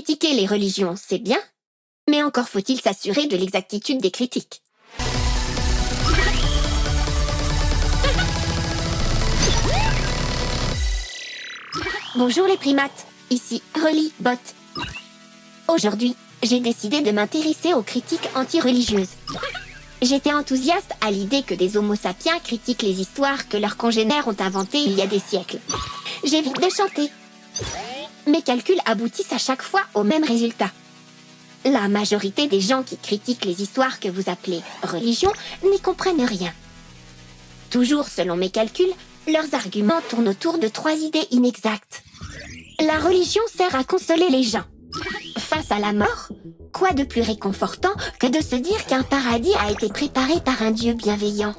Critiquer les religions, c'est bien, mais encore faut-il s'assurer de l'exactitude des critiques. Bonjour les primates, ici Rolibot. Aujourd'hui, j'ai décidé de m'intéresser aux critiques anti-religieuses. J'étais enthousiaste à l'idée que des homo sapiens critiquent les histoires que leurs congénères ont inventées il y a des siècles. J'évite de chanter. Mes calculs aboutissent à chaque fois au même résultat. La majorité des gens qui critiquent les histoires que vous appelez religion n'y comprennent rien. Toujours selon mes calculs, leurs arguments tournent autour de 3 idées inexactes. La religion sert à consoler les gens. Face à la mort, quoi de plus réconfortant que de se dire qu'un paradis a été préparé par un Dieu bienveillant?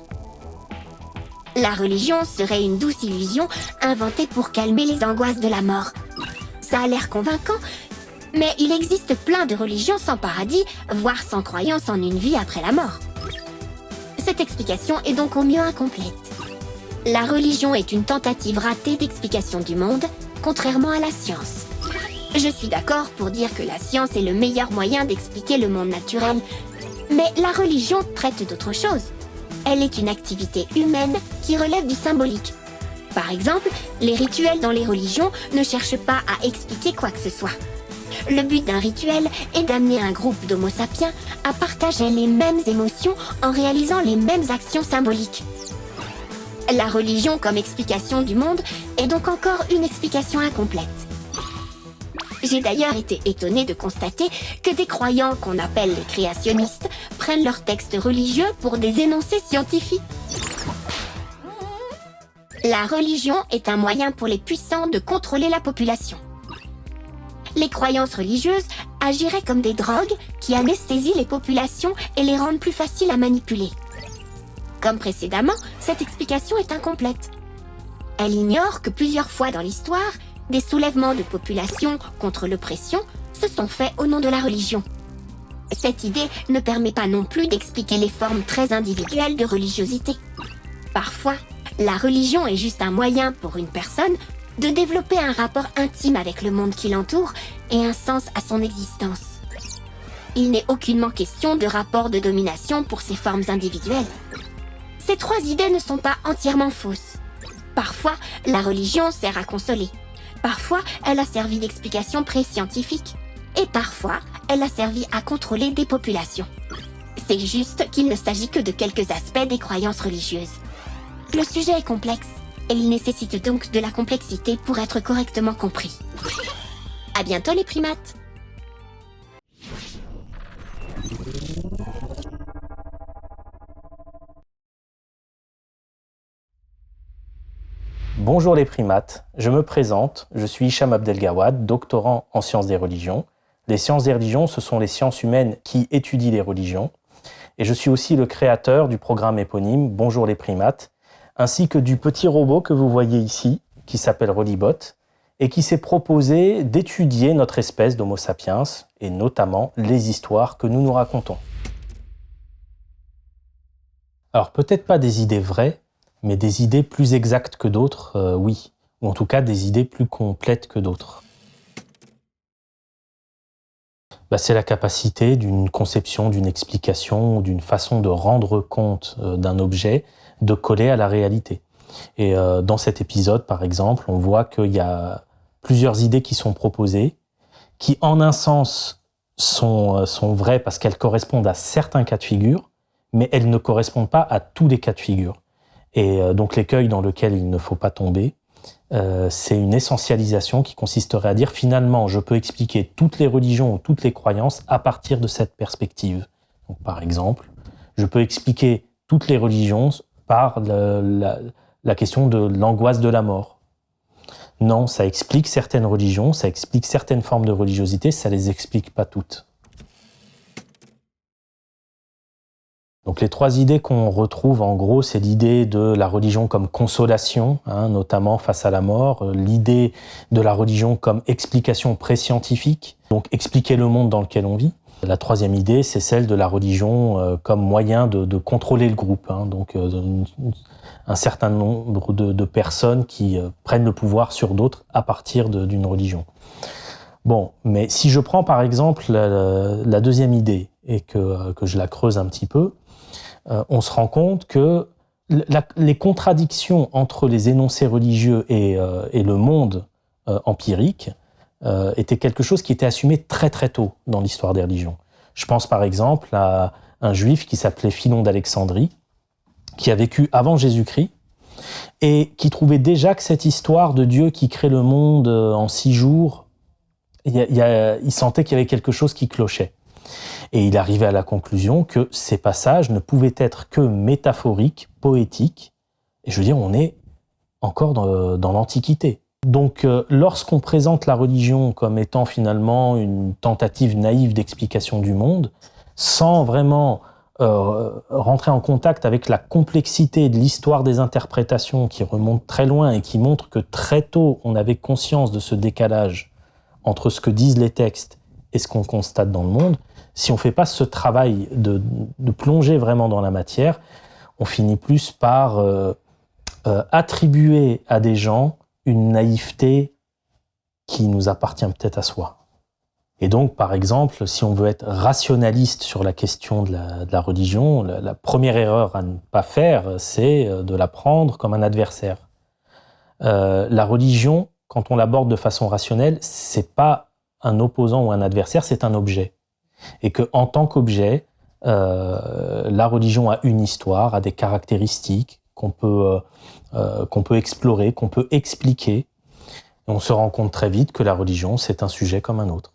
La religion serait une douce illusion inventée pour calmer les angoisses de la mort. Ça a l'air convaincant, mais il existe plein de religions sans paradis, voire sans croyance en une vie après la mort. Cette explication est donc au mieux incomplète. La religion est une tentative ratée d'explication du monde, contrairement à la science. Je suis d'accord pour dire que la science est le meilleur moyen d'expliquer le monde naturel, mais la religion traite d'autre chose. Elle est une activité humaine qui relève du symbolique. Par exemple, les rituels dans les religions ne cherchent pas à expliquer quoi que ce soit. Le but d'un rituel est d'amener un groupe d'homo sapiens à partager les mêmes émotions en réalisant les mêmes actions symboliques. La religion comme explication du monde est donc encore une explication incomplète. J'ai d'ailleurs été étonnée de constater que des croyants qu'on appelle les créationnistes prennent leurs textes religieux pour des énoncés scientifiques. La religion est un moyen pour les puissants de contrôler la population. Les croyances religieuses agiraient comme des drogues qui anesthésient les populations et les rendent plus faciles à manipuler. Comme précédemment, cette explication est incomplète. Elle ignore que plusieurs fois dans l'histoire, des soulèvements de population contre l'oppression se sont faits au nom de la religion. Cette idée ne permet pas non plus d'expliquer les formes très individuelles de religiosité. Parfois, la religion est juste un moyen pour une personne de développer un rapport intime avec le monde qui l'entoure et un sens à son existence. Il n'est aucunement question de rapport de domination pour ces formes individuelles. Ces 3 idées ne sont pas entièrement fausses. Parfois, la religion sert à consoler. Parfois, elle a servi d'explication pré-scientifique. Et parfois, elle a servi à contrôler des populations. C'est juste qu'il ne s'agit que de quelques aspects des croyances religieuses. Le sujet est complexe, et il nécessite donc de la complexité pour être correctement compris. À bientôt les primates! Bonjour les primates, je me présente, je suis Hicham Abdelgawad, doctorant en sciences des religions. Les sciences des religions, ce sont les sciences humaines qui étudient les religions. Et je suis aussi le créateur du programme éponyme Bonjour les primates, ainsi que du petit robot que vous voyez ici, qui s'appelle Rolibot, et qui s'est proposé d'étudier notre espèce d'Homo sapiens, et notamment les histoires que nous nous racontons. Alors peut-être pas des idées vraies, mais des idées plus exactes que d'autres, oui. Ou en tout cas, des idées plus complètes que d'autres. C'est la capacité d'une conception, d'une explication, d'une façon de rendre compte d'un objet, de coller à la réalité. Et dans cet épisode, par exemple, on voit qu'il y a plusieurs idées qui sont proposées, qui en un sens sont vraies parce qu'elles correspondent à certains cas de figure, mais elles ne correspondent pas à tous les cas de figure. Et donc l'écueil dans lequel il ne faut pas tomber, c'est une essentialisation qui consisterait à dire finalement je peux expliquer toutes les religions ou toutes les croyances à partir de cette perspective. Donc, par exemple, je peux expliquer toutes les religions par la question de l'angoisse de la mort. Non, ça explique certaines religions, ça explique certaines formes de religiosité, ça les explique pas toutes. Donc les 3 idées qu'on retrouve en gros, c'est l'idée de la religion comme consolation, notamment face à la mort, l'idée de la religion comme explication pré-scientifique, donc expliquer le monde dans lequel on vit. La 3e idée, c'est celle de la religion comme moyen de contrôler le groupe, donc un certain nombre de personnes qui prennent le pouvoir sur d'autres à partir d'une religion. Bon, mais si je prends par exemple la deuxième idée et que je la creuse un petit peu, on se rend compte que les contradictions entre les énoncés religieux et le monde empirique était quelque chose qui était assumé très très tôt dans l'histoire des religions. Je pense par exemple à un juif qui s'appelait Philon d'Alexandrie, qui a vécu avant Jésus-Christ, et qui trouvait déjà que cette histoire de Dieu qui crée le monde en 6 jours, il sentait qu'il y avait quelque chose qui clochait. Et il arrivait à la conclusion que ces passages ne pouvaient être que métaphoriques, poétiques, et je veux dire, on est encore dans l'Antiquité. Donc, lorsqu'on présente la religion comme étant finalement une tentative naïve d'explication du monde, sans vraiment rentrer en contact avec la complexité de l'histoire des interprétations qui remonte très loin et qui montre que très tôt, on avait conscience de ce décalage entre ce que disent les textes et ce qu'on constate dans le monde, si on ne fait pas ce travail de plonger vraiment dans la matière, on finit plus par attribuer à des gens une naïveté qui nous appartient peut-être à soi. Et donc, par exemple, si on veut être rationaliste sur la question de la religion, la première erreur à ne pas faire, c'est de la prendre comme un adversaire. La religion, quand on l'aborde de façon rationnelle, c'est pas un opposant ou un adversaire, c'est un objet. Et qu'en tant qu'objet, la religion a une histoire, a des caractéristiques qu'on peut explorer, qu'on peut expliquer. Et on se rend compte très vite que la religion, c'est un sujet comme un autre.